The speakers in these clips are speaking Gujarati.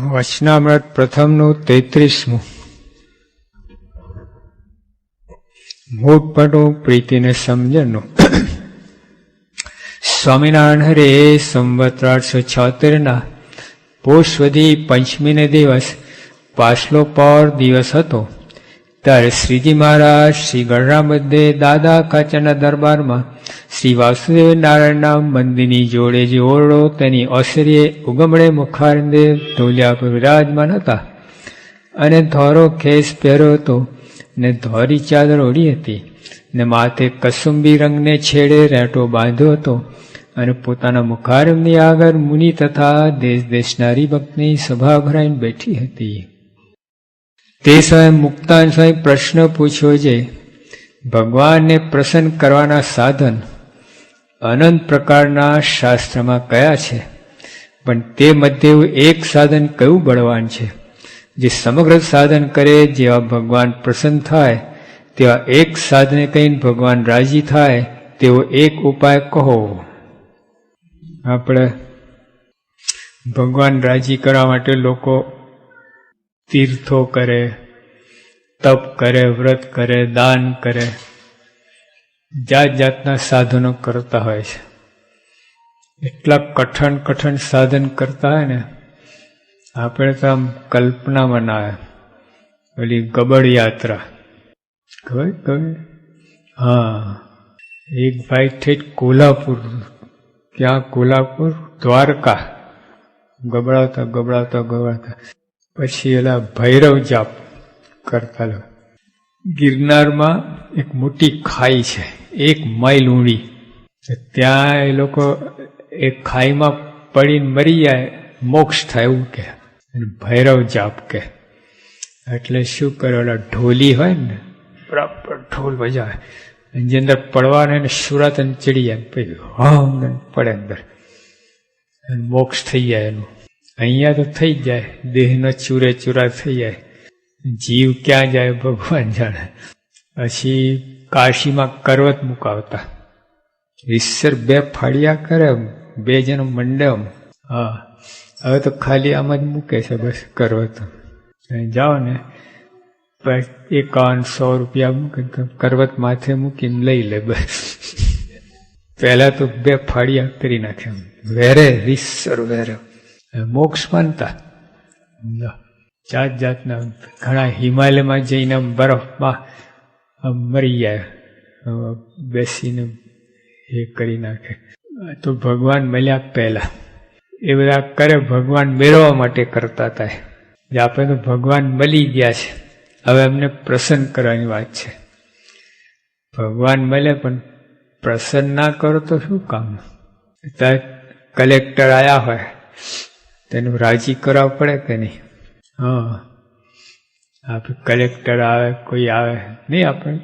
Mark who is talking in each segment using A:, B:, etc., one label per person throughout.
A: વચનામૃત પ્રથમનું 33મું. મૂળપટું પ્રીતિને સમજણનું. સ્વામિનારાયણ હરે સંવત 1876 પોષવદી પંચમીને દિવસ પાછલો પર દિવસ હતો. ત્યારે શ્રીજી મહારાજ શ્રી ગઢડા મધ્યે દાદા કાચાના દરબારમાં શ્રી વાસુદેવ નારાયણના મંદિરની જોડે જે ઓરડો તેની ઓસરીએ ઉગમડે મુખારંદે ઢોલિયા પર વિરાજમાન હતા અને ધોરો ખેસ પહેર્યો હતો ને ધોરી ચાદર ઓઢી હતી ને માથે કસુંબી રંગને છેડે રેટો બાંધ્યો હતો અને પોતાના મુખારંદની આગળ મુનિ તથા દેશ દેશનારી ભક્તની સભા ભરાઈને બેઠી હતી. તે સમયે મુક્તાન સ્વામી પ્રશ્ન પૂછ્યો છે, ભગવાનને પ્રસન્ન કરવાના સાધન અનંત પ્રકારના શાસ્ત્રમાં કયા છે, પણ તે મધ્ય એક સાધન કયું બળવાન છે? જે સમગ્ર સાધન કરે જેવા ભગવાન પ્રસન્ન થાય તેવા એક સાધને કહીને ભગવાન રાજી થાય તેવો એક ઉપાય કહો. આપણે ભગવાન રાજી કરવા માટે લોકો તીર્થો કરે, તપ કરે, વ્રત કરે, દાન કરે, જાત જાતના સાધનો કરતા હોય છે. એટલા કઠણ સાધન કરતા હોય ને, આપણે તો આમ કલ્પનામાં ના આવે. ઓલી ગબડ યાત્રા ખબર? હા, એક ભાઈ ઠેઠ કોલ્હાપુર, ક્યાં કોલ્હાપુર, દ્વારકા ગબડાવતા પછી એલા ભૈરવ જાપ કરતા. ગિરનારમાં એક મોટી ખાઈ છે, 1 માઇલ ઊંડી. ત્યાં એ લોકો એ ખાઈમાં પડીને મરી જાય, મોક્ષ થાય એવું કે, ભૈરવ જાપ કે. એટલે શું કરે, ઓલા ઢોલી હોય ને, બરાબર ઢોલ વજાવે, જે અંદર પડવાને સુરાતન ચડી જાય, પછી હમ પડે અંદર, મોક્ષ થઈ જાય એનું. અહીંયા તો થઈ જ જાય, દેહનો ચૂરે ચૂરા થઈ જાય, જીવ ક્યાં જાય ભગવાન જાણે. પછી કાશીમાં કરવત મુકાવતા, ઈશ્વર 2 ફાળિયા કરે, 2 જણ મંડે. હા, હવે તો ખાલી આમ જ મૂકે છે બસ કરવત. જાઓ ને 5100 રૂપિયા મૂકે, કરવત માથે મૂકીને લઈ લે બસ. પહેલા તો 2 ફાળિયા કરી નાખે, વેરે ઈશ્વર વેરે. મોક્ષ માનતા જાત જાતના. ઘણા હિમાલયમાં જઈને બરફમાં મરી જાય, બેસીને એ કરી નાખે. તો ભગવાન મળ્યા પહેલા એ બધા કરે, ભગવાન મેળવવા માટે કરતા હતા. આપણે તો ભગવાન મળી ગયા છે, હવે એમને પ્રસન્ન કરવાની વાત છે. ભગવાન મળે પણ પ્રસન્ન ના કરો તો શું કામ? કલેક્ટર આવ્યા હોય તેનું રાજી કરાવવું પડે કે નહીં? હા, આપણે કલેક્ટર આવે, કોઈ આવે નહીં, આપણે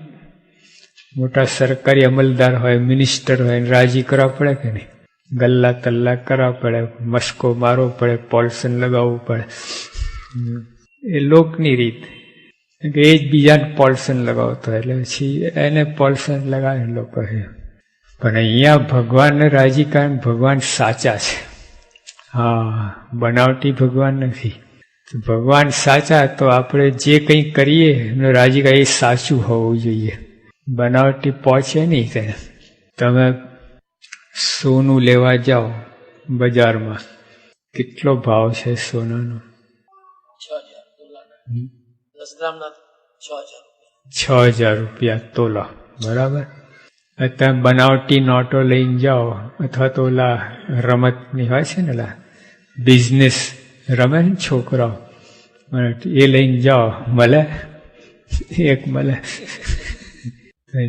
A: મોટા સરકારી અમલદાર હોય, મિનિસ્ટર હોય, રાજી કરાવવું પડે કે નહીં? ગલ્લા તલ્લા કરાવવા પડે, મસ્કો મારવો પડે, પોલ્સન લગાવવું પડે. એ લોકની રીત કે એ જ બીજાને પોલ્સન લગાવતો એટલે પછી એને પોલ્સન લગાવે લોકો. પણ અહીંયા ભગવાનને રાજી કારણ ભગવાન સાચા છે. હા, બનાવટી ભગવાન નથી. ભગવાન સાચા તો આપણે જે કંઈ કરીએ એમને રાજી કરે એ સાચું હોવું જોઈએ, બનાવટી પહોંચે નહીં તેને. તમે સોનું લેવા જાઓ બજારમાં, કેટલો ભાવ છે સોનાનો? 6000 રૂપિયા તોલા, બરાબર. તમે બનાવટી નોટો લઈને જાઓ, અથવા તો ઓલા રમતની હોય છે ને, ઓલા બિઝનેસ રમે ને છોકરાઓ, એ લઈને જાઓ, મળે એક મળે.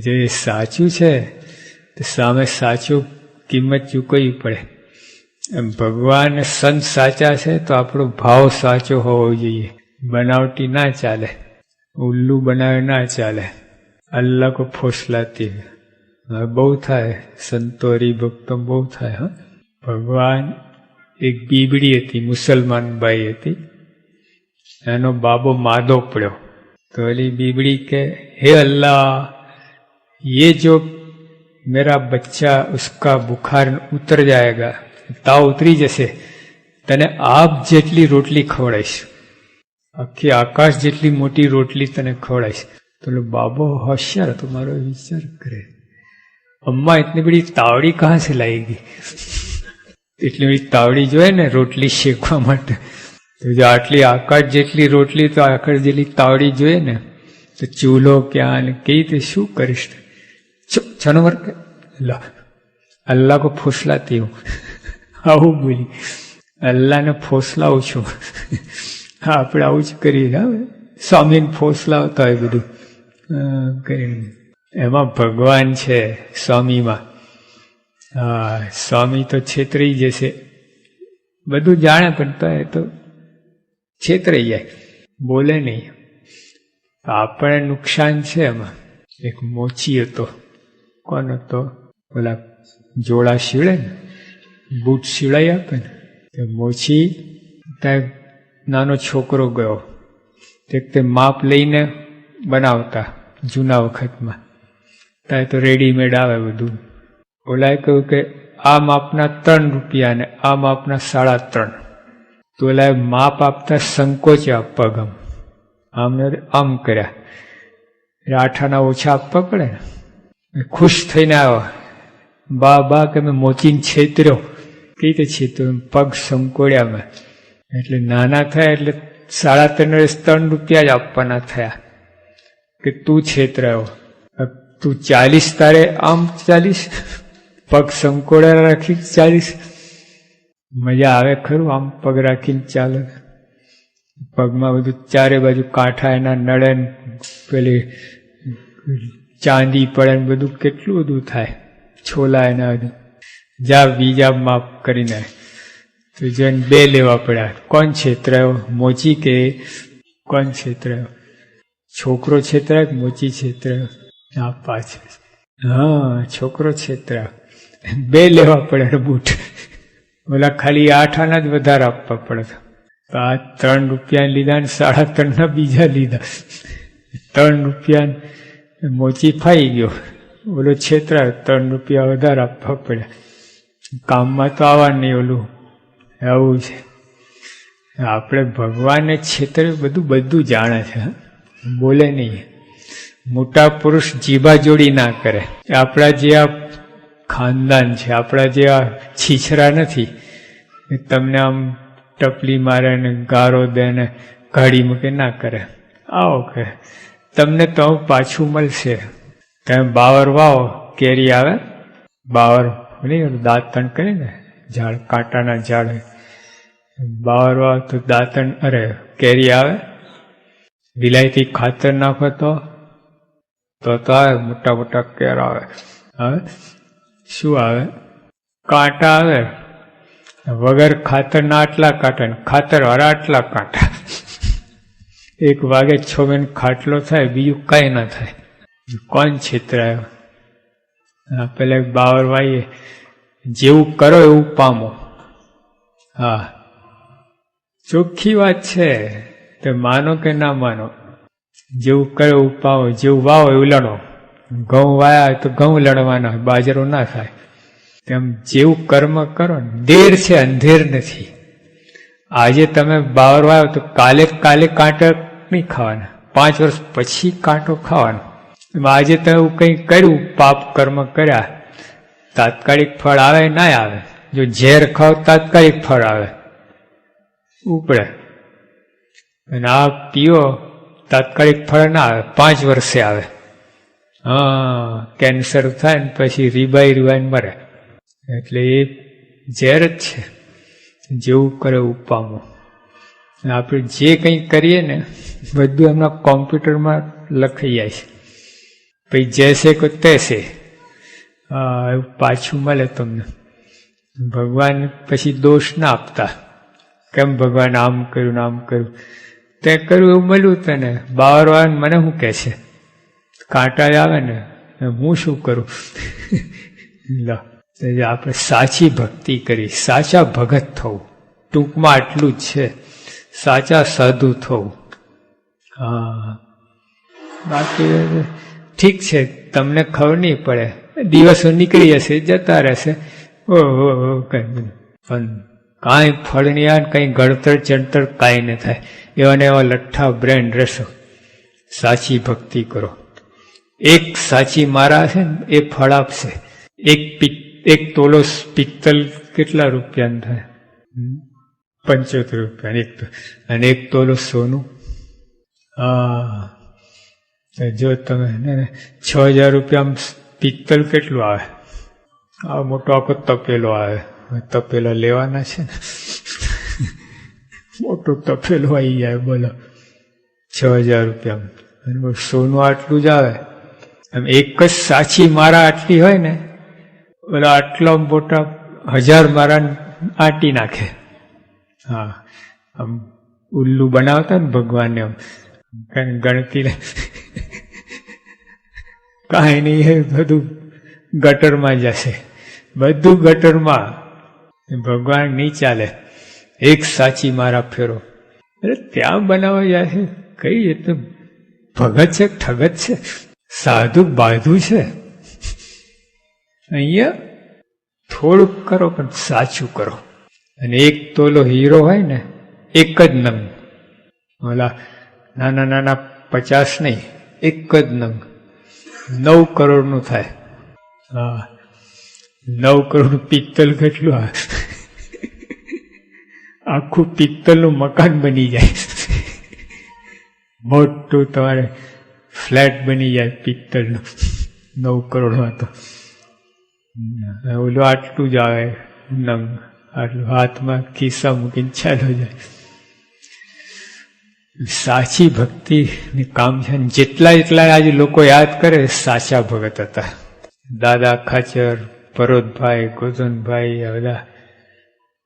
A: જે સાચું છે તો સામે સાચું કિંમત ચૂકવવી પડે. ભગવાન સંત સાચા છે તો આપણો ભાવ સાચો હોવો જોઈએ, બનાવટી ના ચાલે, ઉલ્લુ બનાવે ના ચાલે. અલ્લાહ કો ફોસલાતી બહુ થાય, સંતો હરિભક્તો બહુ થાય. હા, ભગવાન એક બીબડી હતી, મુસલમાન બાઈ હતી, એનો બાબો માદો પડ્યો. તો એલી બીબડી કે, હે અલ્લાહ, ये जो मेरा बच्चा उसका बुखार उतर जाएगा, ताव उतरी जैसे, તને આપ જેટલી રોટલી ખવડાઈશ, આખી આકાશ જેટલી મોટી રોટલી તને ખવડાઈશ. તો બાબો હોશિયાર હતો, મારો વિચાર કરે, અમ્મા ઇતની બડી તાવડી કહાં સે લાએગી? એટલી બધી તાવડી જોઈએ ને રોટલી શેકવા માટે. તો જો આટલી આકાશ જેટલી રોટલી, તો આકાશ જેટલી તાવડી જોઈએ ને, તો ચૂલો ક્યાં ને કઈ રીતે શું કરીશ? છનો વર્ક અલ્લાહ કો ફોસલાતી હું, આવું બોલી, અલ્લાહને ફોસલાવું છું. આપણે આવું જ કરીએ, સ્વામીને ફોસલાવતા હોય બધું કરીને. એમાં ભગવાન છે સ્વામીમાં. હા, સ્વામી તો છેતરી જશે, બધું જાણે પણ તો એ તો છેતરાઈ જાય, બોલે નહીં. આપણે નુકસાન છે એમાં. એક મોચી હતો, કોણ હતો? ઓલા જોડા સીવડે ને, બૂટ સીવડાઈ આપે ને, તો મોચી ત્યાં નાનો છોકરો ગયો, તે માપ લઈને બનાવતા જૂના વખતમાં, ત્યાં તો રેડીમેડ આવે બધું. ઓલાએ કહ્યું કે આ માપના 3 રૂપિયા ને આ માપના 3.5. તો ઓલાએ માપ આપતા સંકોચ્યા પગ, આમને આમ કર્યા, આઠાના ઓછા આપવા પડે ને. ખુશ થઈને આવ્યો, બા કે મેં મોચીને છેતર્યો. કઈ રીતે છેતર્યો? પગ સંકોડ્યા મેં. એટલે નાના થયા એટલે 3.5 રૂપિયા જ આપવાના થયા કે તું છેતરાયો, તું 40 તારે આમ 40, પગ સંકોડા રાખી 40. મજા આવે ખરું આમ પગ રાખીને ચાલે? પગમાં બધું ચારે બાજુ કાંઠા એના નડે, પેલી ચાંદી પડે ને બધું, કેટલું બધું થાય, છોલા એના બધું. જા બીજા માપ કરીને તો જોઈને 2 લેવા પડ્યા. કોણ છેતરાયો? મોચી કે કોણ છેતરાયો? છોકરો છેતરાય કે મોચી છેતરાયો? આ પાછળ. હા, છોકરો છેતરાયો. 2 લેવા પડ્યા બૂટ. ઓલા ખાલી 8 આના જ વધારે આપવા પડે. તો આ 3 રૂપિયા લીધા ને 3.5 બીજા લીધા. 3 રૂપિયા મોચી ફાઈ ગયો, ઓલો છેતરાયો, 3 રૂપિયા વધારે આપવા પડ્યા. કામમાં તો આવવા નહીં ઓલું. આવું છે આપણે. ભગવાનને છેતરે બધું જાણે છે, બોલે નહીં. મોટા પુરુષ જીભા જોડી ના કરે. આપણા જે આ ખાનદાન છે, આપણા જે આ છીછરા નથી, તમને આમ ટપલી મારે ને ગારો દે ને ગાડી મૂકે ના કરે. આવો કે તમને તો પાછું મળશે. તમે બાવર વાવો, કેરી આવે. બાવર નહીં, દાંતણ કરે ને, ઝાડ, કાંટાના ઝાડ. બાવર વાવ તો દાંતણ, અરે કેરી આવે. વિલાયતી ખાતર નાખો તો આવે, મોટા મોટા કેર આવે. હવે શું આવે? કાંટા આવે. વગર ખાતરના આટલા કાંટા, ખાતર વાળા આટલા કાંટા. એક વાગે 6 મહિને ખાટલો થાય, બીજું કઈ ના થાય. કોણ છેતરાયો? પેલા બાવર વાઈએ, જેવું કરો એવું પામો. હા, ચોખ્ખી વાત છે. તો માનો કે ના માનો, જેવું કરો એવું પાવો, જેવું વાવો એવું લણો. ઘઉં વાયા તો ઘઉં લણવાના, બાજરો ના થાય. તેમ જેવું કર્મ કરો, દેર છે અંધેર નથી. આજે તમે બાવર વાયો તો કાલે કાંટો નહીં ખાવાના, 5 વર્ષ પછી કાંટો ખાવાનો. આજે તમે એવું કંઈ કર્યું, પાપ કર્મ કર્યા, તાત્કાલિક ફળ આવે ના આવે? જો ઝેર ખાવ તાત્કાલિક ફળ આવે, ઉપડે. અને આ પીઓ તાત્કાલિક ફળ ના આવે, 5 વર્ષે આવે. હા, કેન્સર થાય ને પછી રીબાઈ મરે. એટલે એ ઝેર જ છે. જેવું કરે ઉપામો. આપણે જે કંઈ કરીએ ને બધું એમના કોમ્પ્યુટરમાં લખાઈ જાય છે. પછી જૈસે કો તૈસે. હા, એવું પાછું મળે તમને. ભગવાન પછી દોષ ના આપતા, કેમ ભગવાન આમ કર્યું ને આમ કર્યું. તે કર્યું એવું મળ્યું તને. બાવર આવે મને શું કહે છે? કાંટા આવે ને, હું શું કરું? લો, આપણે સાચી ભક્તિ કરી, સાચા ભગત થવું. ટૂંકમાં આટલું જ છે, સાચા સાધુ થવું. હા, બાકી ઠીક છે, તમને ખબર નહીં પડે, દિવસો નીકળી જશે, જતા રહેશે. ઓહો, કઈ પણ કાંઈ ફળ નહીં આવે, કંઈ ઘડતર ચણતર કાંઈ ન થાય. એવા ને એવા લઠ્ઠા બ્રેન્ડ રહેશો. સાચી ભક્તિ કરો. એક સાચી મારા છે ને એ ફળ આપશે. એક તોલો પિત્તલ કેટલા રૂપિયાનું થાય? 75 રૂપિયા. અને એક તોલો સોનું, જો તમે 6000 રૂપિયા પિત્તલ કેટલું આવે? આ મોટો આખો તપેલો આવે. તપેલા લેવાના છે ને, મોટો તપેલો આવી જાય. બોલો, 6000 રૂપિયા. અને સોનું આટલું જ આવે. એમ એક જ સાચી મારા આટલી હોય ને, બોલો આટલા મોટા 1000 મારા આંટી નાખે. હા, આમ ઉલ્લુ બનાવતા ને ભગવાનને, આમ ગણતી કાંઈ નહીં, બધું ગટરમાં જશે. બધું ગટરમાં. ભગવાન નહીં ચાલે. એક સાચી મારા ફેરો. અરે ત્યાં બનાવવા જાય છે કઈ? એ તો ભગત છે, ઠગત છે, સાધુ બાધુ છે. અહીંયા થોડુંક કરો પણ સાચું કરો. અને એક તોલો હીરો હોય ને, એક જ નંગ. ઓલા નાના નાના 50 નહીં, એક જ નંગ 9 કરોડનું થાય. હા, 9 કરોડ પિત્તલ કેટલું આવે? આખું પિત્તલનું મકાન બની જાય. મોટું તમારે ફ્લેટ બની જાય પિત્તલનું 9 કરોડમાં. તો ઓલું આટલું જ આવે નંગ, આટલું હાથમાં ખિસ્સા મૂકીને ચાલો જાય. સાચી ભક્તિની કામ છે. જેટલા આજે લોકો યાદ કરે સાચા ભગત હતા. દાદા ખાચર, પરોતભાઈ, ગોધનભાઈ, આ બધા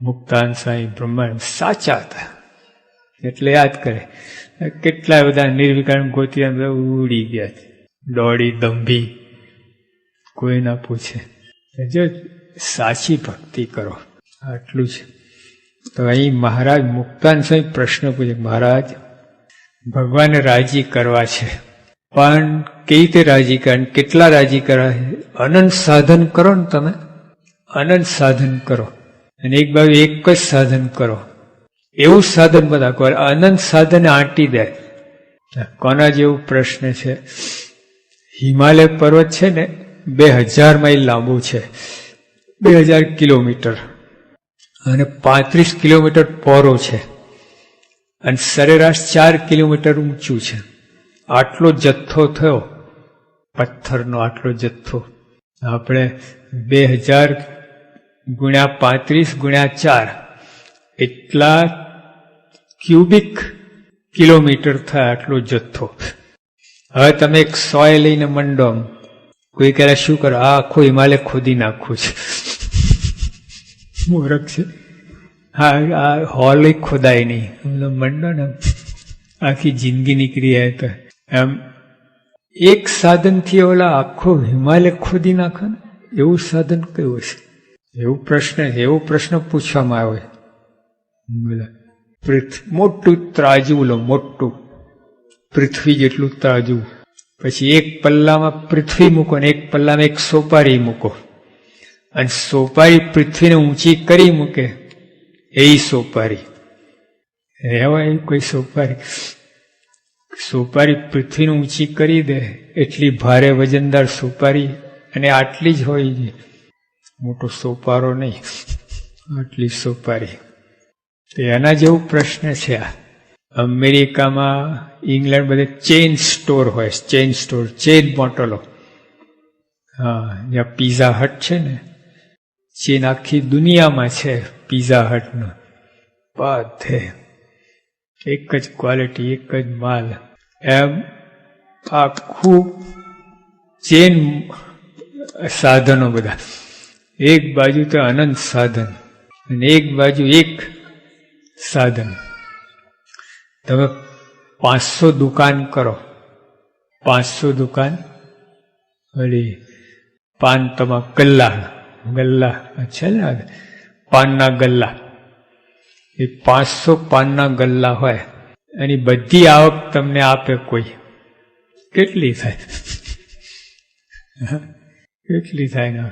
A: મુક્તાન સાંઈ, બ્રહ્માંડ સાચા હતા એટલે યાદ કરે. કેટલા બધા નિર્વિકાર ગોતિયા બધા ઉડી ગયા છે. દોડી દંભી કોઈ ના પૂછે. જો સાચી ભક્તિ કરો, આટલું છે. તો અહીં મહારાજ મુક્તાન સાંઈ પ્રશ્ન પૂછે, મહારાજ ભગવાનને રાજી કરવા છે, પણ કેવી રીતે રાજી કરે, કેટલા રાજી કરવા છે? અનંત સાધન કરો ને તમે, અનંત સાધન કરો. અને એક બાજુ એક જ સાધન કરો. એવું સાધન બધા કરો. અનંત સાધન આંટી દે. કોના જેવું પ્રશ્ન છે? હિમાલય પર્વત છે ને 2000 માઇલ લાંબુ છે, 2000 કિલોમીટર, અને 35 કિલોમીટર પહોળો છે, અને સરેરાશ 4 કિલોમીટર ઊંચું છે. આટલો જથ્થો થયો પથ્થરનો, આટલો જથ્થો. આપણે 2000 ગુણ્યા 35 ગુણ્યા 4 એટલા ક્યુબિક કિલોમીટર થાય આટલો જથ્થો. હવે તમે એક સોય લઈને મંડો, કોઈ કહે શું કરો? આ આખો હિમાલય ખોદી નાખવું છે. મૂરખ છે. હા, આ હોલ ખોદાય નહીં. મંડો ને આખી જિંદગી નીકળી જાય. તો એમ એક સાધનથી ઓલા આખો હિમાલય ખોદી નાખે ને, એવું સાધન કયું છે? એવો પ્રશ્ન પૂછવામાં આવે. મોટું ત્રાજુ લો, મોટું પૃથ્વી જેટલું ત્રાજુ. પછી એક પલ્લામાં પૃથ્વી મૂકો ને એક પલ્લામાં એક સોપારી મૂકો, અને સોપારી પૃથ્વીને ઊંચી કરી મૂકે, એ સોપારી રહેવાય. કોઈ સોપારી પૃથ્વીને ઊંચી કરી દે એટલી ભારે વજનદાર સોપારી, અને આટલી જ હોય છે, મોટો સોપારો નહીં, આટલી સોપારી. એના જેવું પ્રશ્ન છે. આ અમેરિકામાં, ઇંગ્લેન્ડ બધે ચેઇન સ્ટોર હોય, ચેઇન બોટલો. હા, જ્યાં પીઝા હટ છે ને, ચેઇન આખી દુનિયામાં છે પીઝા હટનો. બધે એક જ ક્વોલિટી, એક જ માલ. એમ આખું ચેન સાધનો બધા. એક બાજુ તો અનંત સાધન, અને એક બાજુ એક સાધન. તમે 500 દુકાન કરો, 500 દુકાન, વળી પાન તમા ગલ્લા છે ને, પાનના ગલ્લા. એ 500 પાનના ગલ્લા હોય, એની બધી આવક તમને આપે કોઈ, કેટલી થાય? કેટલી થાય ને?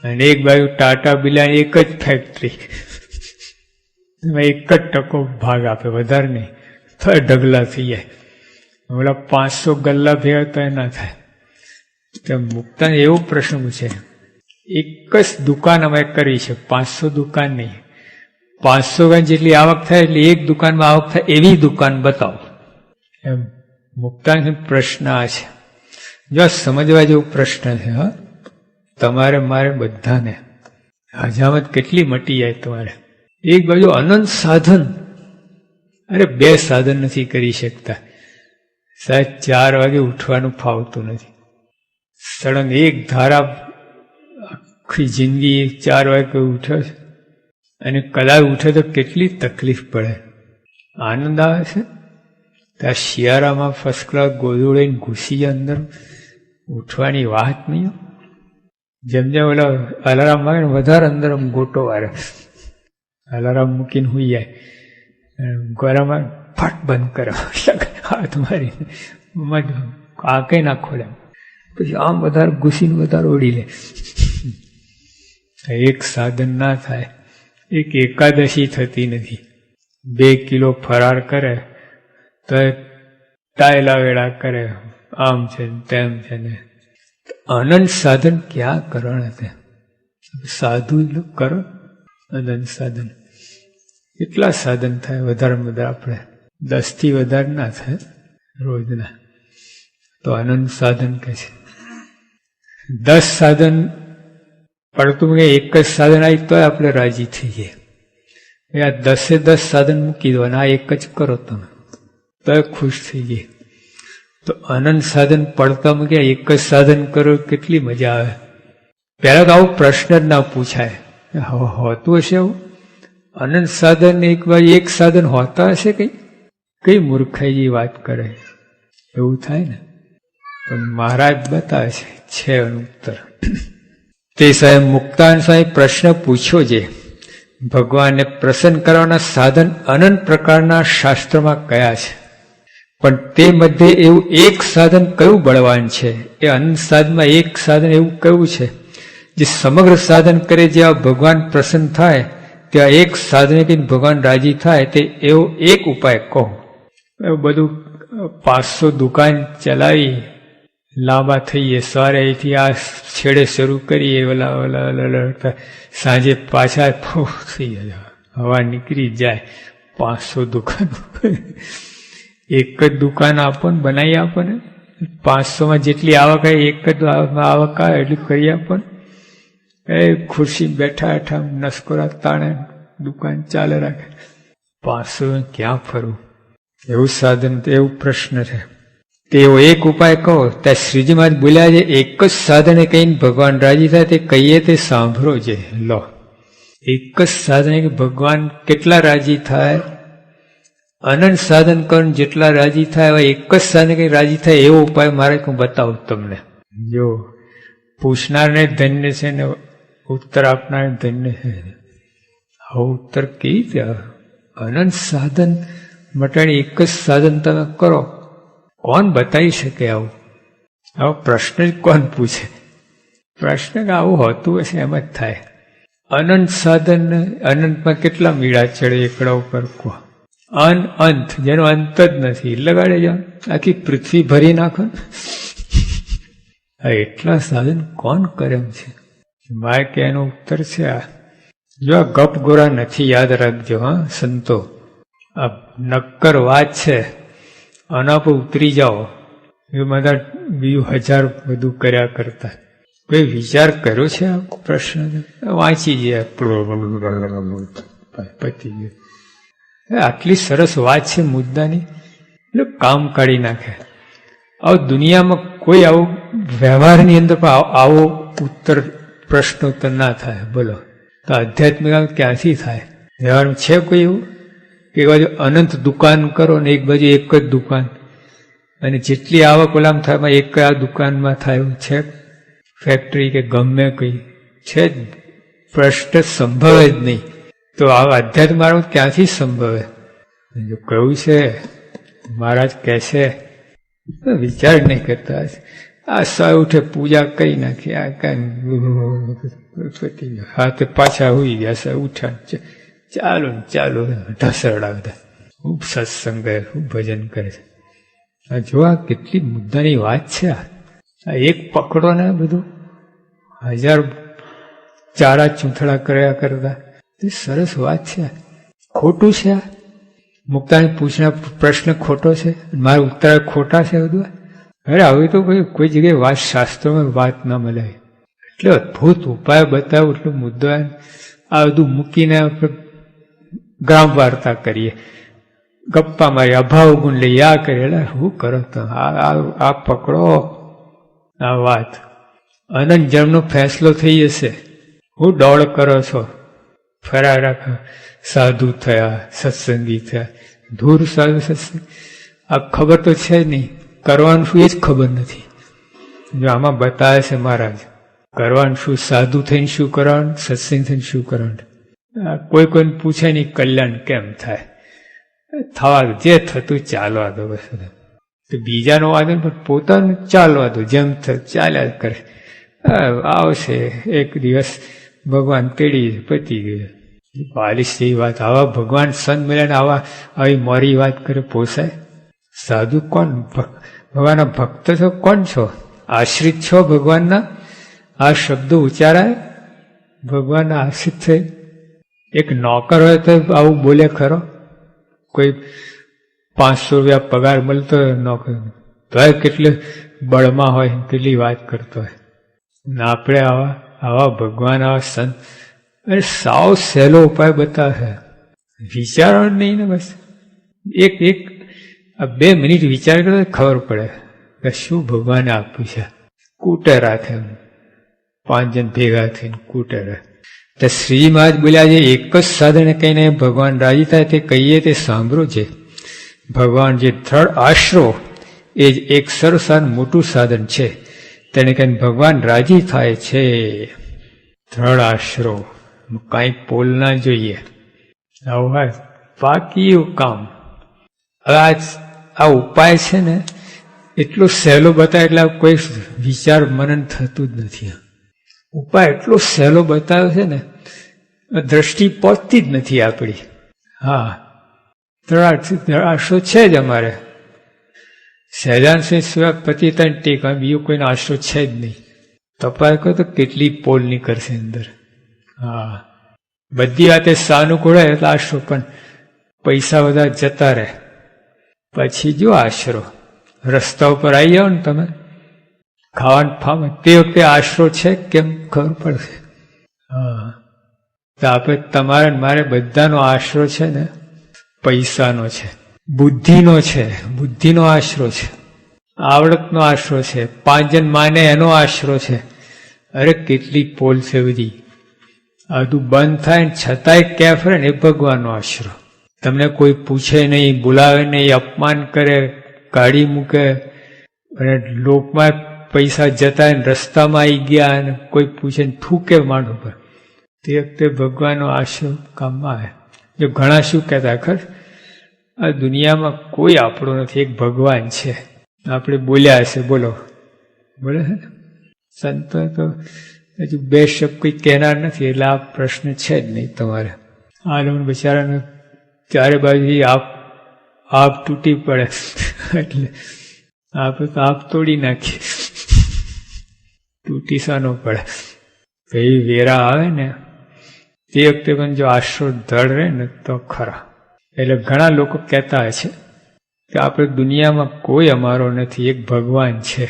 A: અને એક બાજુ ટાટા બિરલાની એક જ ફેક્ટરી, એમાં 1% ભાગ આપે, વધારે નહીં, તો ઢગલા થઈ જાય. ઓલા 500 ગલ્લા ભેગા તો ના થાય. તો મુક્તાન એવો પ્રશ્ન પૂછે, એક જ દુકાન અમે કરી છે, 500 દુકાન નહીં, 500 જેટલી આવક થાય એટલે એક દુકાનમાં આવક થાય એવી દુકાન બતાવો. એમ મુક્તાન પ્રશ્ન આ છે. જો સમજવા જેવો પ્રશ્ન છે. હા, તમારે મારે બધાને હજામત કેટલી મટી જાય તમારે. એક બાજુ અનંત સાધન, અરે 2 સાધન નથી કરી શકતા. સાહેબ 4 વાગે ઉઠવાનું ફાવતું નથી. સળંગ એક ધારા આખી જિંદગી 4 વાગે ઉઠ્યો છે, અને કદાચ ઉઠે તો કેટલી તકલીફ પડે. આનંદ આવે છે ત્યાં શિયાળામાં ફર્સ્ટ ક્લાસ ગોદડું ઘૂસી અંદર ઉઠવાની વાત નહીં. જેમ જેમ ઓલા અલાર્મ વાગે ને વધારે અંદર ગોટો વારે, અલાર્મ મૂકીને હુઈ જાય, ગોરામાં ફટ બંધ કરે, હાથ મારીને આ કઈ ના ખોલે, પછી આમ વધારે ઘૂસીને વધારે ઓળી લે. એક સાધન ના થાય. એક એકાદશી થતી નથી. 2 કિલો ફરાર કરે તો ટાયલા વેળા કરે, આમ છે તેમ છે ને. અનંત સાધન ક્યાં કરણ હતા? સાધુ કરો અનંત સાધન. કેટલા સાધન થાય? વધારે વધારે આપણે 10 થી વધારે ના થાય રોજના. તો અનંત સાધન કહે છે. 10 સાધન પડતું કે એક જ સાધન આવી તો આપણે રાજી થઈ જઈએ. આ 10 સાધન મૂકી દો અને આ એક જ કરો તમે તો ખુશ થઈ જઈએ. તો અનંત સાધન પડતા મૂકે એક જ સાધન કરો, કેટલી મજા આવે. પહેલા તો આવો પ્રશ્ન જ ના પૂછાય. હોતું હશે આવું? અનંત સાધન એક સાધન હોતા હશે? કઈ મૂર્ખાઈની વાત કરે, એવું થાય ને. પણ મહારાજ બતાવે છે ઉત્તર. તે સાહેબ મુક્તાન સાહેબ પ્રશ્ન પૂછ્યો છે, ભગવાનને પ્રસન્ન કરવાના સાધન અનંત પ્રકારના શાસ્ત્રમાં કયા છે, પણ તે મધ્યે એવું એક સાધન કયું બળવાન છે? એ અનંત સાધનમાં એક સાધન એવું કયું છે જે સમગ્ર સાધન કરે જ્યાં ભગવાન પ્રસન્ન થાય, ત્યાં એક સાધને કે ભગવાન રાજી થાય, તે એવો એક ઉપાય કહો. એવું બધું 500 દુકાન ચલાવી લાંબા થઈએ, સવારે અહીંથી આ છેડે શરૂ કરીએ, ઓલા સાંજે પાછા થઈ જાય, હવા નીકળી જાય. 500 દુકાન, એક જ દુકાન આપો ને બનાવી આપો ને. 500માં જેટલી આવક આવે એક જ આવક આવે એટલું કરી આપો ને. એ ખુરશી બેઠા બેઠા નસકોરા તાણે દુકાન ચાલે રાખે. 500 ક્યાં ફરવું? એવું સાધન, એવું પ્રશ્ન છે. તેવો એક ઉપાય કહો. ત્યાં શ્રીજી મહારાજ બોલ્યા છે, એક જ સાધને કહીને ભગવાન રાજી થાય તે કહીએ તે સાંભળો છે. લો, એક જ સાધને કે ભગવાન કેટલા રાજી થાય? અનંત સાધન કરીને જેટલા રાજી થાય એવા એક જ સાધન કઈ રાજી થાય એવો ઉપાય મારે હું બતાવું તમને. જો પૂછનારને ધન્ય છે ને ઉત્તર આપનાર ધન્ય છે. આવો ઉત્તર કેવી રીતે? અનંત સાધન મટાડી એક જ સાધન તમે કરો, કોણ બતાવી શકે આવું? આવો પ્રશ્ન જ કોણ પૂછે? પ્રશ્ન આવું હોતું હશે એમ જ થાય. અનંત સાધન, અનંતમાં કેટલા મીડા ચડે એકડા ઉપર કહો. અંત જેનો અંત જ નથી, લગાડે જાઓ આખી પૃથ્વી ભરી નાખો. એટલા સાધન કોણ કરે એમ છે? મારે કે એનો ઉત્તર છે આ. જો આ ગપ ગોરા નથી, યાદ રાખજો. હા સંતો, આ નક્કર વાત છે, આના પર ઉતરી જાઓ. એ બધા બીજું 1000 બધું કર્યા કરતા. કોઈ વિચાર કર્યો છે આ પ્રશ્ન? વાંચી જાય પતી ગયું. આટલી સરસ વાત છે મુદ્દાની, એટલે કામ કાઢી નાખે. આવું દુનિયામાં કોઈ આવું વ્યવહારની અંદર પણ આવો ઉત્તર પ્રશ્નોત્તર ના થાય. બોલો, તો આધ્યાત્મિક ક્યાંથી થાય? વ્યવહારમાં છે કોઈ એવું? એક બાજુ અનંત દુકાન કરો ને એક બાજુ એક જ દુકાન, અને જેટલી આવક ઓલામ થાય એક આ દુકાનમાં થાય એવું છે? ફેક્ટરી કે ગમે કઈ છે જ? પ્રશ્ન સંભવે જ નહીં. તો આ આધ્યાત્મ માર્ગ ક્યાંથી સંભવે? જો કહ્યું છે મહારાજ કહે છે, વિચાર નહીં કરતા. આ સવારે ઉઠે પૂજા કરી નાખી, આ કઈ હાથે પાછા હોઈ ગયા, ઉઠ્યા ચાલો ને ચાલો ઢસરડા બધા, ખૂબ સત્સંગ કરે, ખૂબ ભજન કરે છે. આ જો આ કેટલી મુદ્દાની વાત છે. આ એક પકડો ને બધું 1000 ચારા ચૂંથડા કર્યા કરતા, એ સરસ વાત છે. ખોટું છે આ? મુક્તાની પૂછના પ્રશ્ન ખોટો છે, મારા ઉત્તર ખોટા છે બધું? અરે હવે તો કોઈ જગ્યાએ વાત શાસ્ત્રોમાં વાત ના મળે. એટલે અદભુત ઉપાય બતાવો, એટલો મુદ્દો. આ બધું મૂકીને આપણે ગ્રામ વાર્તા કરીએ, ગપ્પા મારી, અભાવ ગુણ લઈએ, આ કરીએ. એટલે શું કરો તો? આ પકડો આ વાત. અનંત જન્મનો ફેસલો થઈ જશે. હું દોડ કરો છો, ફરા રાખ, સાધુ થયા, સત્સંગી થયા, ધૂર સાધુ સત્સંગ. આ ખબર તો છે જ નહીં, કરવાનું શું એ જ ખબર નથી. જો આમાં બતાવે છે મહારાજ, કરવાનું શું, સાધુ થઈને શું કરવાનું, સત્સંગ થઈને શું કરવાનું. કોઈ કોઈને પૂછે નહીં કલ્યાણ કેમ થાય, થવા જે થતું ચાલવા દો બસ. બીજાનો વાંધો પણ પોતાનું ચાલવા દો, જેમ ચાલ્યા જ કરે. આવશે એક દિવસ ભગવાન તેડી પતી ગયું. બાલિશ જેવી વાત. આવા ભગવાન સંત મળ્યા આવી મોરી વાત કરે, પોસાય? સાધુ કોણ? ભગવાનના ભક્ત છો? કોણ છો? આશ્રિત છો ભગવાનના? આ શબ્દો ઉચ્ચારાય ભગવાનના આશ્રિત થઈ? એક નોકર હોય તો આવું બોલે ખરો? કોઈ 500 રૂપિયા પગાર મળતો હોય નોકર, તો કેટલે બળમાં હોય, કેટલી વાત કરતો હોય. આપણે આવા ભગવાન, આવા સંત, અરે સાવ સહેલો ઉપાય બતાવે. વિચારો નહીં ને બસ. એક 2 મિનિટ વિચાર કરો ખબર પડે કે શું ભગવાને આપ્યું છે. કૂટે રાખે, 5 જણ ભેગા થઈને કૂટે રાખે. તો શ્રી મહારાજ બોલ્યા છે, એક જ સાધન કહીને ભગવાન રાજી થાય તે કહીએ તે સાંભળો છે. ભગવાન જે થર્ડ આશરો એ જ એક સરસ મોટું સાધન છે, તેને કહીને ભગવાન રાજી થાય છે. થર્ડ આશરો, કાંઈ પોલ ના જોઈએ. આવું હોય બાકી એવું કામ. આ ઉપાય છે ને એટલો સહેલો બતાવે એટલે કોઈ વિચાર મનન થતું જ નથી. ઉપાય એટલો સહેલો બતાવ્યો છે ને, દ્રષ્ટિ પહોંચતી જ નથી આપણી. હા, આશરો છે જ અમારે. સહેજાન સિંહ સિવાય પતિતન ટીકા, બીજો કોઈનો આશરો છે જ નહીં. તપાસ કરો તો કેટલી પોલ નીકળશે અંદર. હા, બધી વાતે સાનુકૂળ હોય એટલે આશરો, પણ પૈસા બધા જતા રહે. પછી જો આશરો રસ્તા ઉપર આવી જાઓ ને તમે, ખાવાનું ફામે, તે વખતે આશરો છે કેમ ખબર પડશે. હા, તો આપણે તમારે મારે બધાનો આશરો છે ને પૈસાનો છે, બુદ્ધિનો છે, બુદ્ધિનો આશરો છે, આવડતનો આશરો છે, 5 જણ માને એનો આશરો છે. અરે કેટલી પોલ છે બધી. આ બધું બંધ થાય ને છતાંય ક્યાં ફરે ને એ ભગવાનનો આશરો. તમને કોઈ પૂછે નહીં, બોલાવે નહીં, અપમાન કરે, કાઢી મૂકે, અને લોકમાં પૈસા જતા રસ્તામાં આવી ગયા અને કોઈ પૂછે ને થૂકે માંડો પર, તે વખતે ભગવાનનો આશરો કામમાં આવે. જો ઘણા શું કહેતા ખર, આ દુનિયામાં કોઈ આપણો નથી, એક ભગવાન છે. આપણે બોલ્યા હશે, બોલો બોલે છે ને સંતો તો હજુ 2 શબ્દ કોઈ કહેનાર નથી, એટલે આ પ્રશ્ન છે જ નહીં તમારે. આ લોકો બિચારાને ચારે બાજુથી આપ તૂટી પડે, એટલે આપણે તો આપ તોડી નાખીએ, તૂટી સાનો પડે. કઈ વેરા આવે ને તે વખતે પણ જો આશરો ધડ રહે ને તો ખરા. એટલે ઘણા લોકો કહેતા હોય છે કે આપણે દુનિયામાં કોઈ અમારો નથી, એક ભગવાન છે.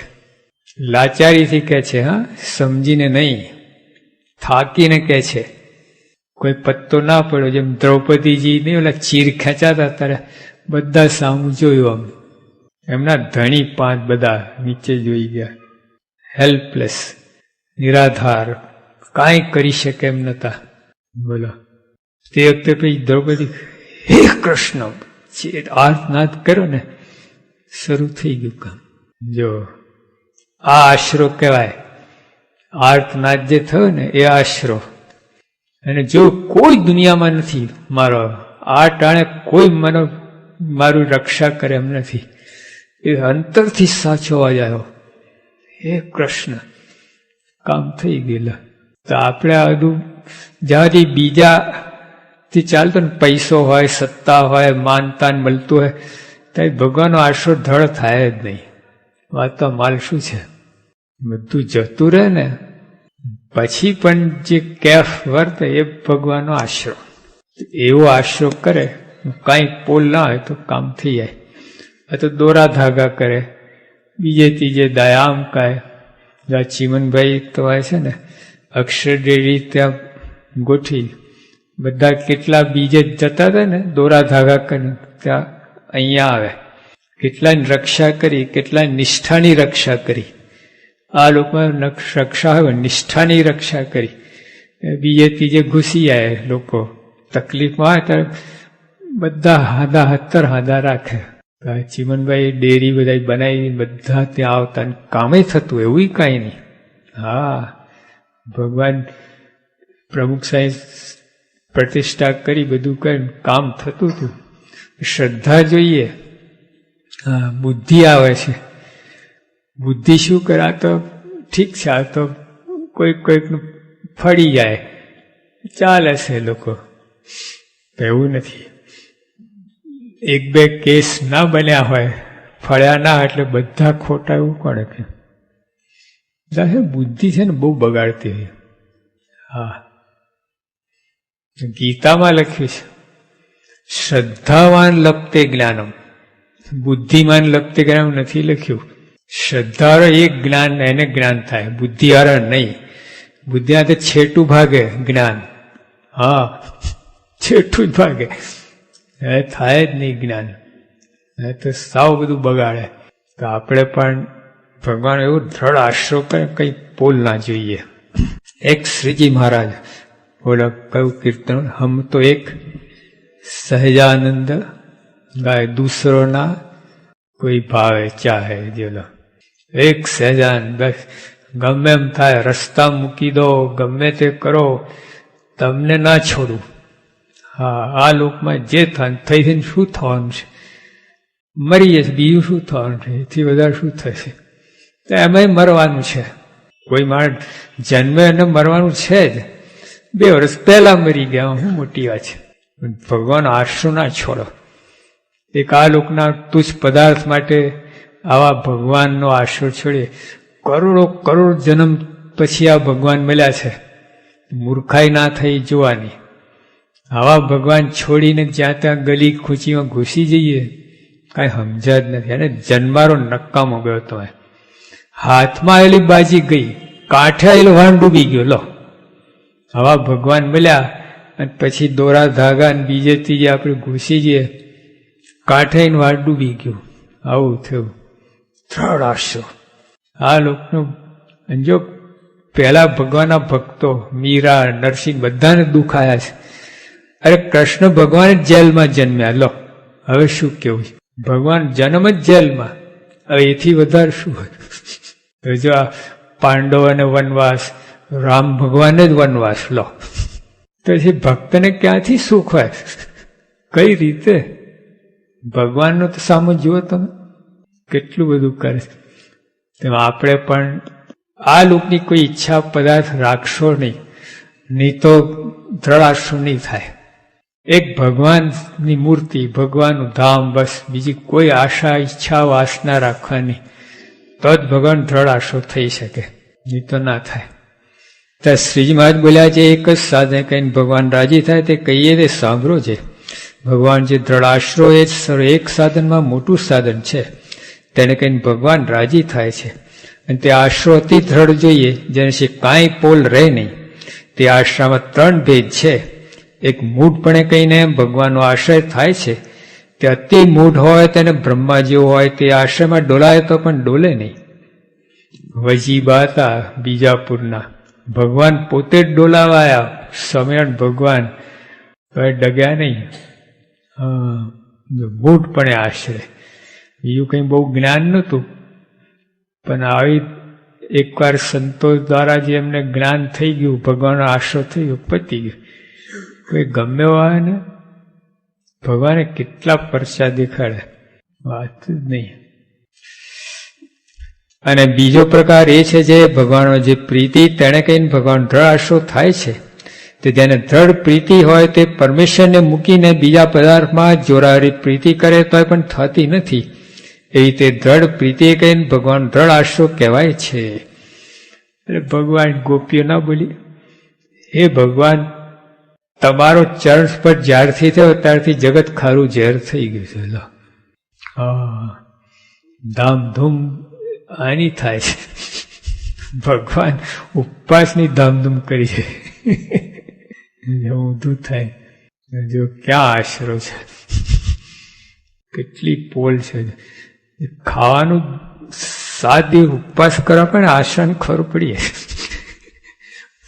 A: લાચારીથી કહે છે, હા, સમજીને નહીં, થાકીને કહે છે. કોઈ પત્તો ના પડ્યો, જેમ દ્રૌપદીજી નહીં ઓલા ચીર ખેંચાતા ત્યારે બધા સામું જોયું. એમના ધણી 5 બધા નીચે જોઈ ગયા, હેલ્પલેસ, નિરાધાર, કાંઈ કરી શકે એમ નતા. બોલો, તે વખતે પછી દ્રૌપદી હે કૃષ્ણ આર્તનાદ કર્યો ને, શરૂ થઈ ગયું કામ. જો આ આશરો કહેવાય, આર્તનાદ જે થયો ને એ આશરો. અને જો કોઈ દુનિયામાં નથી મારો, આ ટાણે કોઈ મારું રક્ષા કરે એમ નથી. એ અંતરથી સાચો અવાજ આવ્યો, હે કૃષ્ણ, કામ થઈ ગયેલા. તો આપણે આ બધું જ્યાંથી બીજા થી ચાલતો ને, પૈસો હોય, સત્તા હોય, માનતાન મળતું હોય, તો ભગવાનનો આશરો ધડ થાય જ નહીં. વાત તો માલ શું છે, બધું જતું રહે ને પછી પણ જે કેફ વર્તે એ ભગવાનનો આશરો. એવો આશરો કરે, કાંઈ પોલ ના હોય તો કામ થઈ જાય. આ તો દોરા ધાગા કરે, બીજે ત્રીજે દયામ કાય. ચીમનભાઈ તો હોય છે ને, અક્ષરડેરી ત્યાં ગોઠવી, બધા કેટલા બીજે જતા હતા ને દોરા ધાગા કરીને, ત્યાં અહીંયા આવે. કેટલાની રક્ષા કરી, કેટલા નિષ્ઠાની રક્ષા કરી. આ લોકો રક્ષા હોય, નિષ્ઠાની રક્ષા કરી. બીજે ત્રીજે ઘૂસી જાય લોકો, તકલીફમાં આવે ત્યારે બધા હાથા રાખે. ચીમનભાઈ ડેરી બધા બનાવી, બધા ત્યાં આવતા, કામે થતું, એવું કાંઈ નહીં. હા, ભગવાન પ્રમુખ સાહેબ પ્રતિષ્ઠા કરી, બધું કરીને કામ થતું હતું. શ્રદ્ધા જોઈએ. હા, બુદ્ધિ આવે છે. બુદ્ધિ શું કરે? આ તો ઠીક છે, આ તો કોઈકનું ફળી જાય, ચાલે છે લોકો. એવું નથી. એક બે કેસ ના બન્યા હોય, ફળ્યા ના, એટલે બધા ખોટા, એવું કોણે કે? બુદ્ધિ છે ને બહુ બગાડતી હોય. હા, ગીતામાં લખ્યું છે, શ્રદ્ધાવાન લપતે જ્ઞાનમ, બુદ્ધિમાન લપતે જ્ઞાનમ નથી લખ્યું. શ્રદ્ધાવાળો એક જ્ઞાન, એને જ્ઞાન થાય, બુદ્ધિવાળા નહીં. બુદ્ધિ તો છેટું ભાગે જ્ઞાન. હા, છેટું જ ભાગે, એ થાય જ નહીં જ્ઞાન. એ તો સાવ બધું બગાડે. તો આપણે પણ ભગવાન એવું દ્રઢ આશરો કરે, કઈ પોલ ના જોઈએ. એક શ્રીજી મહારાજ બોલો, કયું કીર્તન? હમ તો એક સહજાનંદ ગાય, દૂસરો ના કોઈ ભાવે ચાહે. જેલો એક સહજાનંદ, બસ ગમે એમ થાય, રસ્તા મૂકી દો, ગમે તે કરો, તમને ના છોડું. હા, આ લોકમાં જે થાય થઈ થઈને શું થવાનું છે? મરી જશે, બીજું શું થવાનું છે? એથી વધારે શું થશે? તો એમાંય મરવાનું છે. કોઈ માણસ જન્મે અને મરવાનું છે જ. 2 વર્ષ પહેલા મરી ગયા, શું મોટી વાત છે? ભગવાન આશરો ના છોડો. એક આ લોકના તુચ્છ પદાર્થ માટે આવા ભગવાનનો આશરો છોડીએ. કરોડ જન્મ પછી આ ભગવાન મળ્યા છે, મૂર્ખાઈ ના થઈ જોવાની. આવા ભગવાન છોડીને જ્યાં ત્યાં ગલી ખૂચીમાં ઘૂસી જઈએ, કાંઈ સમજા જ નથી. અને જન્મારો નકામો ગયો. તમે હાથમાં આવેલી બાજી ગઈ, કાંઠે આવેલો વાન ડૂબી ગયો. લો, આવા ભગવાન મળ્યા અને પછી દોરા ધાગા ને બીજે ત્રીજે આપણે ઘૂસી જઈએ, કાંઠે વાન ડૂબી ગયું. આવું થયું. દ્રઢ આશરો આ લોકનું. જો પહેલા ભગવાનના ભક્તો મીરા, નરસિંહ બધાને દુખાયા છે. અરે કૃષ્ણ ભગવાન જ જેલમાં જન્મ્યા. લો, હવે શું કેવું? ભગવાન જન્મ જ જેલમાં, હવે એથી વધારે શું હોય? જો આ પાંડવોને વનવાસ, રામ ભગવાન જ વનવાસ. લો, તો એ ભક્તને ક્યાંથી સુખ હોય? કઈ રીતે? ભગવાનનો તો સામો જુઓ તમે, કેટલું બધું કરે. તેમાં આપણે પણ આ લોકની કોઈ ઈચ્છા પદાર્થ રાખશો નહીં તો દ્રઢ આશરો નહીં થાય. એક ભગવાનની મૂર્તિ, ભગવાનનું ધામ, બસ બીજી કોઈ આશા, ઈચ્છા, વાસના રાખવાની, તો જ ભગવાન દ્રઢ આશરો થઈ શકે, નહીં તો ના થાય. ત્યાં શ્રીજી મહારાજ બોલ્યા છે, એક જ સાધન કહીને ભગવાન રાજી થાય, તે કહીએ તે સાંભળો છે. ભગવાન જે દ્રઢ આશરો એ એક સાધનમાં મોટું સાધન છે, તેને કહીને ભગવાન રાજી થાય છે. અને તે આશરો અતિ દ્રઢ જોઈએ, જેને કાંઈ પોલ રહે નહીં. તે આશ્રમમાં 3 ભેદ છે. એક મૂઢપણે કહીને ભગવાનનો આશ્રય થાય છે. તે અતિ મૂઢ હોય, તેને બ્રહ્મા જેવો હોય, તે આશ્રયમાં ડોલાય તો પણ ડોલે નહીં. વજીબા હતા બીજાપુરના, ભગવાન પોતે જ ડોલાવાયા. સ્વામિનારાયણ ભગવાન ડગ્યા નહીં. મૂઢપણે આશ્રય. બીજું કંઈ બહુ જ્ઞાન નહોતું, પણ આવી એકવાર સંતો દ્વારા જે એમને જ્ઞાન થઈ ગયું, ભગવાનનો આશરો થઈ ગયો, પતી ગયું. કોઈ ગમે હોય ને, ભગવાને કેટલા પરચા દેખાડે, વાત જ નહીં. અને બીજો પ્રકાર એ છે, જે ભગવાનનો જે પ્રીતિ, તેને કહીને ભગવાન દ્રઢ આશરો થાય છે. તો જેને દ્રઢ પ્રીતિ હોય તે પરમેશ્વરને મૂકીને બીજા પદાર્થમાં જોરારી પ્રીતિ કરે તો પણ થતી નથી. એ રીતે દ્રઢ પ્રીતિ કહીને ભગવાન દ્રઢ આશરો કહેવાય છે. એટલે ભગવાન ગોપીઓ ના બોલી, હે ભગવાન, તમારો ચરણ સ્પર્શ જ્યારથી થયો ત્યારથી જગત ખારું ઝેર થઈ ગયું છે. હા, ધામધૂમ આની થાય છે. ભગવાન ઉપવાસની ધામધૂમ કરી છે. ઊંધું થાય. જો ક્યાં આશરો છે, કેટલી પોલ છે. ખાવાનું 7 દિવસ ઉપવાસ કરવા પણ આશાને ખબર પડીએ.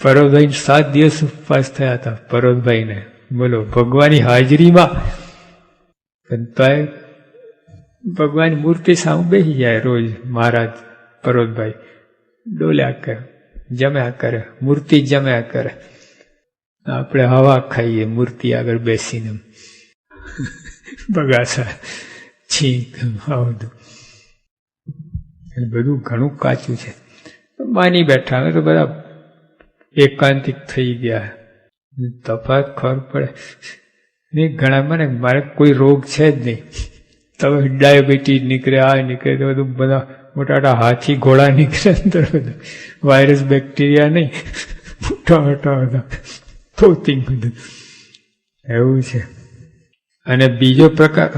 A: પરોતભાઈ 7 દિવસ ઉપવાસ થયા હતા. પરોતભાઈને બોલો, ભગવાનની હાજરીમાં. ભગવાનની મૂર્તિ સામે બેસી જાય રોજ. મહારાજ પરોતભાઈ ડોલ્યા કરે, જમ્યા કરે, મૂર્તિ જમ્યા કરે. આપણે હવા ખાઈએ મૂર્તિ આગળ બેસીને. બગાસા છીંક બધું બધું ઘણું કાચું છે. માની બેઠા અમે તો બધા એકાંતિક થઈ ગયા. તફાત ખબર પડે નહીં. ઘણા મને મારે કોઈ રોગ છે જ નહીં. તમે ડાયાબિટીસ નીકળે, આ નીકળે, તો બધું બધા મોટા હાથી ઘોડા નીકળે. અંદર બધા વાયરસ બેક્ટેરિયા નહીં, મોટા મોટા બધા ધોતિંગ બધું એવું છે. અને બીજો પ્રકાર,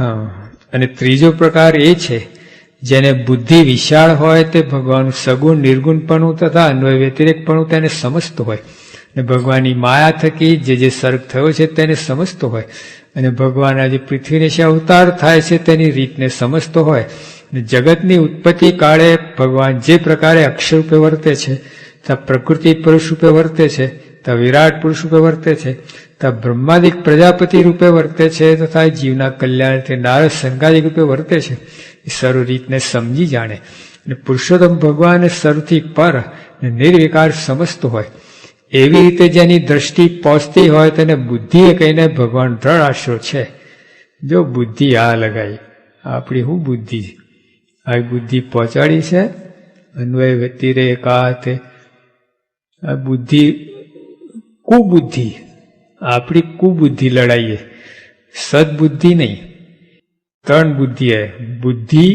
A: અને ત્રીજો પ્રકાર એ છે જેને બુદ્ધિ વિશાળ હોય તે ભગવાનનું સગુણ નિર્ગુણપણું તથા અન્વય વ્યતિરેકપણું તેને સમજતો હોય, અને ભગવાનની માયા થકી જે સર્ગ થયો છે તેને સમજતો હોય, અને ભગવાન આજે પૃથ્વીને જે અવતાર થાય છે તેની રીતને સમજતો હોય, અને જગતની ઉત્પત્તિ કાળે ભગવાન જે પ્રકારે અક્ષર રૂપે વર્તે છે, તથા પ્રકૃતિ પુરુષ રૂપે વર્તે છે, તથા વિરાટ પુરુષ રૂપે વર્તે છે, તથા બ્રહ્માદિક પ્રજાપતિ રૂપે વર્તે છે, તથા જીવના કલ્યાણથી નારદ સંગાદિક રૂપે વર્તે છે, એ સર્વ રીતને સમજી જાણે અને પુરુષોત્તમ ભગવાન સર્વથી પર નિર્વિકાર સમજતો હોય, એવી રીતે જેની દ્રષ્ટિ પહોંચતી હોય તેને બુદ્ધિએ કહીને ભગવાન દ્રઢ આશરો છે. જો બુદ્ધિ આ લગાઈ, આપણી શું બુદ્ધિ છે? આ બુદ્ધિ પહોંચાડી છે અન્વય વ્યતિરેકાતે. આ બુદ્ધિ કુબુદ્ધિ, આપણી કુબુદ્ધિ લડાઈએ, સદબુદ્ધિ નહીં. 3 બુદ્ધિ હે, બુદ્ધિ,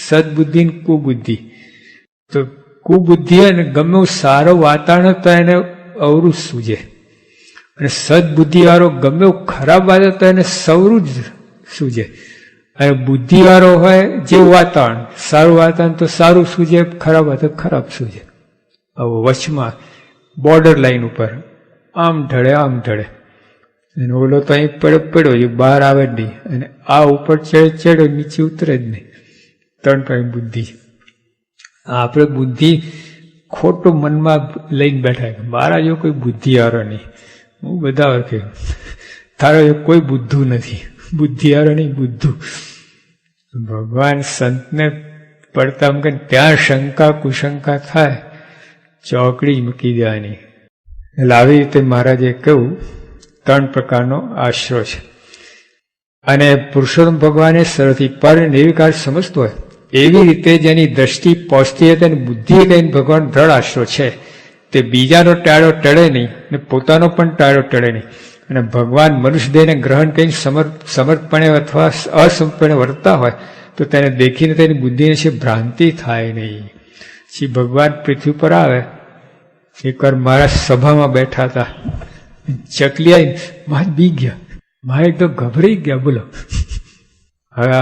A: સદબુદ્ધિ ને કુબુદ્ધિ. તો કુબુદ્ધિ હે ને ગમે સારું વાતાવરણ તો એને અવરું સૂજે, અને સદબુદ્ધિ વાળો ગમે ખરાબ વાતાવરણ તો એને સવરું જ સૂજે. અને બુદ્ધિ વાળો હોય જેવું વાતાવરણ, સારું વાતાવરણ તો સારું સૂજે, ખરાબ વાતાવરણ ખરાબ સૂજે. આવો વચમાં બોર્ડર લાઈન ઉપર આમ ઢળે આમ ઢળે. અને ઓલો તો અહીં પડ્યો એ બહાર આવે જ નહીં, અને આ ઉપર ચડ્યો નીચે ઉતરે જ નહીં. 3 ટાઈમ બુદ્ધિ. આપણે બુદ્ધિ ખોટું મનમાં લઈને બેઠા, મારા જો કોઈ બુદ્ધિ હારો નહીં. હું બધા ઓળખે, તારો જો કોઈ બુદ્ધુ નથી, બુદ્ધિ હારો નહીં, બુદ્ધુ. ભગવાન સંતને પડતા મૂકે ત્યાં શંકા કુશંકા થાય, ચોકડી જ મૂકી દેવાની. એટલે આવી રીતે મહારાજે કહ્યું 3 પ્રકારનો આશરો છે. અને પુરુષોત્તમ ભગવાને સરળથી પર નિર્વિકાર સમજતો હોય, એવી રીતે જેની દ્રષ્ટિ પહોંચતી હોય તેને બુદ્ધિ કહીને ભગવાન દ્રઢ આશરો છે. તે બીજાનો ટાળો ટળે નહીં ને પોતાનો પણ ટાળો ટળે નહીં. અને ભગવાન મનુષ્ય દેહને ગ્રહણ કરીને સમર્થપણે અથવા અસમર્થપણે વર્તતા હોય તો તેને દેખીને તેની બુદ્ધિને છે ભ્રાંતિ થાય નહીં. પછી ભગવાન પૃથ્વી પર આવે. એકવાર મારા સભામાં બેઠા હતા, ચકલી આવી મારે બી ગયા, મારે એકદમ ગભરાઈ ગયા. બોલો હવે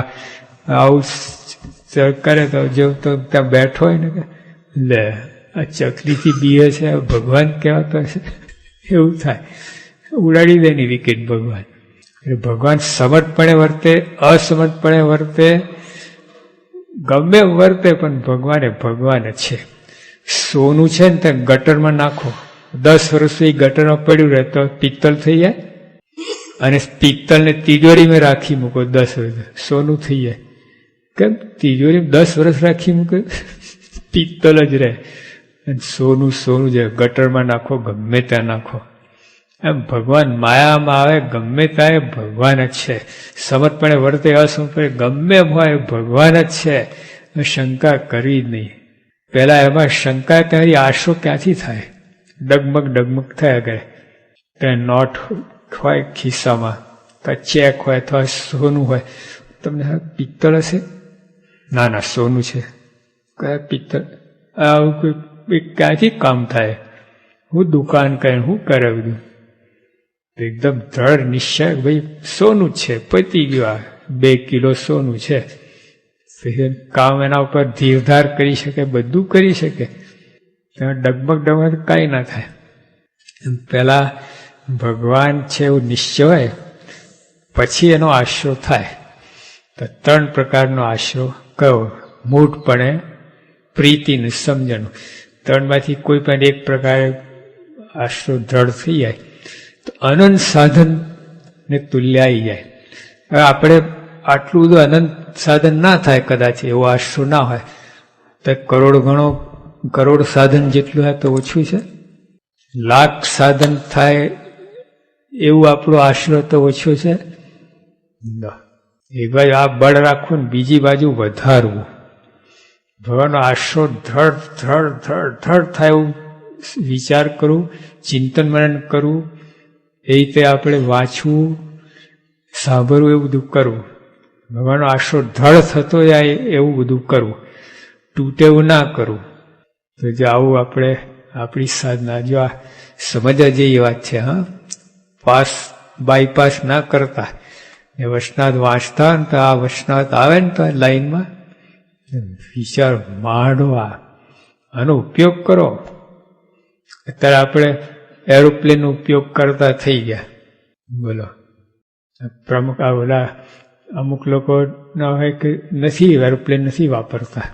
A: આવું કરે તો જો તો ત્યાં બેઠો હોય ને, લે આ ચકલીથી બીએ છે, ભગવાન કહેવાતો હશે, એવું થાય. ઉડાડી દે ની વિકેટ ભગવાન. એટલે ભગવાન સમર્થપણે વર્તે, અસમર્થપણે વર્તે, ગમે વર્તે, પણ ભગવાને ભગવાન જ છે. સોનું છે ને ત્યાં ગટરમાં નાખો, 10 વર્ષ સુધી ગટરમાં પડ્યું રહે તો પિત્તલ થઈ જાય, અને પિત્તલને તિજોરીમાં રાખી મૂકો 10 વર્ષ, સોનું થઈ જાય. કેમ? તિજોરીમાં 10 વર્ષ રાખી મૂકે, પિત્તલ જ રહે. સોનું સોનું છે, ગટરમાં નાખો, ગમે ત્યાં નાખો. એમ ભગવાન માયામાં આવે, ગમે ત્યાં ભગવાન જ છે. સમર્પણે વર્તે, અસમર્પણે ગમે હોય ભગવાન જ છે. શંકા કરવી જ નહીં. પેલા એમાં શંકા તમારી આશરો ક્યાંથી થાય? ડગમગ ડગમગ થયા કરે. તે નોટ હોય ખિસ્સામાં, તો ચેક હોય અથવા સોનું હોય, તમને પિત્તળ હશે? ના ના, સોનું છે. કયા પિત્તળ? આવું કોઈ ક્યાંથી કામ થાય? હું દુકાન કરીને હું કરે બધું? એકદમ દ્રઢ નિશ્ચય, ભાઈ સોનું છે, પતી ગયું, 2 કિલો સોનું છે. કામ એના ઉપર ધીરધાર કરી શકે, બધું કરી શકે. ડગમગ કાંઈ ના થાય. પેલા ભગવાન છે એવું નિશ્ચય હોય, પછી એનો આશરો થાય. તો 3 પ્રકારનો આશરો કયો? મૂઢપણે, પ્રીતિને, સમજણું. 3માંથી કોઈ પણ એક પ્રકારે આશરો દ્રઢ થઈ જાય તો અનંત સાધન ને તુલ્ય આવી જાય. હવે આપણે આટલું બધું અનંત સાધન ના થાય, કદાચ એવો આશરો ના હોય તો કરોડ સાધન જેટલું હોય તો ઓછું છે. લાખ સાધન થાય એવું આપણો આશરો તો ઓછો છે. એક બાજુ આ બળ રાખવું ને બીજી બાજુ વધારવું. ભગવાનનો આશરો ધડ થાય એવું વિચાર કરવું, ચિંતન મનન કરવું, એ રીતે આપણે વાંચવું, સાંભળવું, એવું બધું કરવું. ભગવાનનો આશરો ધડ થતો જાય એવું બધું કરવું, તૂટે એવું ના કરવું. તો જો આવું આપણે આપણી સાધના, જો આ સમજવા જેવી વાત છે. બાયપાસ ના કરતા, એ વચનાથ વાંચતા ને તો આ વચનાથ આવે ને તો લાઈનમાં વિચાર માંડો, આનો ઉપયોગ કરો. અત્યારે આપણે એરોપ્લેનનો ઉપયોગ કરતા થઈ ગયા. બોલો, પ્રમુખ આ બધા અમુક લોકો ના હોય કે નથી, એરોપ્લેન નથી વાપરતા,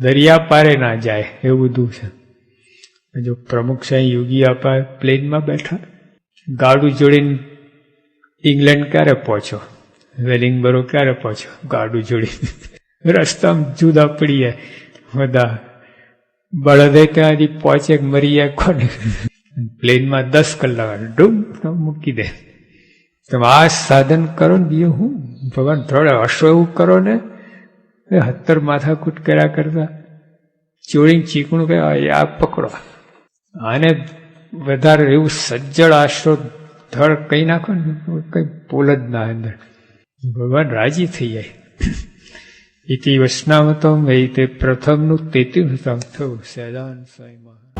A: દરિયા પારે ના જાય, એવું બધું છે. જો પ્રમુખ સાંઈ યોગી આપા પ્લેનમાં બેઠા, ગાડું જોડીને ઇંગ્લેન્ડ ક્યારે પહોંચો, વેલિંગબરો ક્યારે પહોંચો, ગાડું જોડીને રસ્તામાં જુદા પડી જાય બધા. બળદે ત્યાંથી પહોંચે મરી જાય કોને? પ્લેનમાં 10 કલાક ડૂમ મૂકી દે. તમે આ સાધન કરો ને, બીજું હું ભગવાન થોડા હશો એવું કરો ને, 70 માથાકૂટ કર્યા કરતા ચોરીને ચીકણું કહે આ પકડો, આને વધારે એવું સજ્જડ આશરો ધડ કહી નાખો ને, કઈ પોલ જ ના અંદર, ભગવાન રાજી થઈ જાય. ઇતિ વચનામતમ એ તે પ્રથમનું 33 થયું સહેજાન સ્વામી મહારાજ.